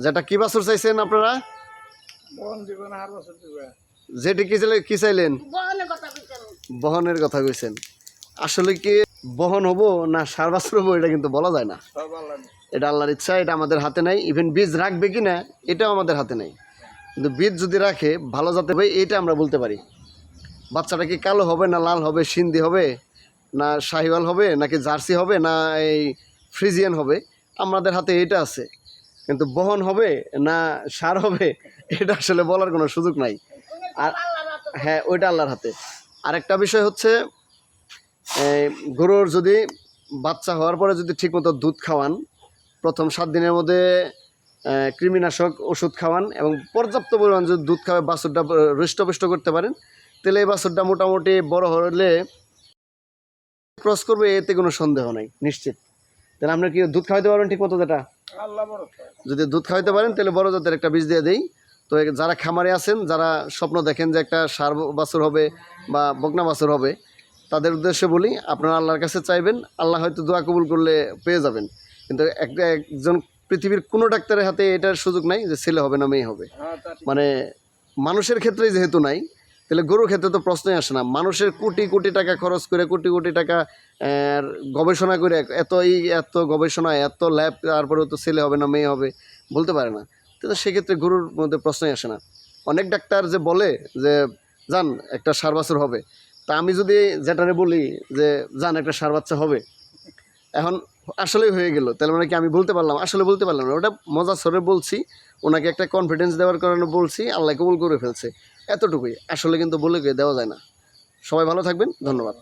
যেটা কি বাছুর চাইছেন আপনারা? যেটি কি চাইলেন? বহনের কথা কইছেন। আসলে কি বহন হবো না সার বাছুর হবো এটা কিন্তু বলা যায় না, এটা আল্লাহর ইচ্ছা, এটা আমাদের হাতে নাই। ইভেন বীজ রাখবে কি না এটাও আমাদের হাতে নাই, কিন্তু বীজ যদি রাখে ভালো জাতের হবে এইটা আমরা বলতে পারি। বাচ্চাটা কি কালো হবে না লাল হবে, সিন্ধি হবে না শাহিওয়াল হবে নাকি জার্সি হবে না এই ফ্রিজিয়ান হবে, আমাদের হাতে এটা আছে। কিন্তু বহন হবে না সার হবে এটা আসলে বলার কোনো সুযোগ নাই। আর হ্যাঁ, ওইটা আল্লাহর হাতে। আরেকটা বিষয় হচ্ছে গরুর যদি বাচ্চা হওয়ার পরে যদি ঠিকমতো দুধ খাওয়ান, প্রথম 7 দিনের মধ্যে কৃমিনাশক ওষুধ খাওয়ান এবং পর্যাপ্ত পরিমাণ যদি দুধ খাওয়ায় বাছুরটা হৃষ্টপুষ্ট করতে পারেন, তাহলে এই বাছুরটা মোটামুটি বড় হলে ক্রস করবে, এতে কোনো সন্দেহ নাই, নিশ্চিত। তাহলে আমরা কি দুধ খাওয়াইতে পারবেন ঠিক মতো? যেটা যদি দুধ খাওয়াইতে পারেন তাহলে বড় জাতের একটা বীজ দিয়ে দেই। তো যারা খামারে আছেন, যারা স্বপ্ন দেখেন যে একটা ষাঁড় বাছুর হবে বা বকনা বাছুর হবে, তাদের উদ্দেশ্যে বলি আপনারা আল্লাহর কাছে চাইবেন, আল্লাহ হয়তো দোয়া কবুল করলে পেয়ে যাবেন। কিন্তু একজন পৃথিবীর কোনো ডাক্তারের হাতে এটার সুযোগ নাই যে ছেলে হবে না মেয়ে হবে। মানে মানুষের ক্ষেত্রেই যেহেতু নাই, তাহলে গরুর ক্ষেত্রে তো প্রশ্নই আসে না। মানুষের কোটি কোটি টাকা খরচ করে, কোটি কোটি টাকা গবেষণা করে, এত গবেষণা, এত ল্যাব, তারপরেও তো ছেলে হবে না মেয়ে হবে বলতে পারে না। তো সেক্ষেত্রে গরুর মধ্যে প্রশ্নই আসে না। অনেক ডাক্তার যে বলে যে যান একটা ষাঁড় বাছুর হবে, তা আমি যদি যেটারে বলি যে যান একটা ষাঁড় বাচ্চা হবে, এখন আসলেই হয়ে গেল, তাহলে মানে কি আমি বলতে পারলাম? আসলে বলতে পারলাম না, ওটা মজা সরে বলছি, ওনাকে একটা কনফিডেন্স দেওয়ার কারণে বলছি, আল্লাহ কবুল করে ফেলছে, এতটুকুই। আসলে কিন্তু বলে দেওয়া যায় না। সবাই ভালো থাকবেন, ধন্যবাদ।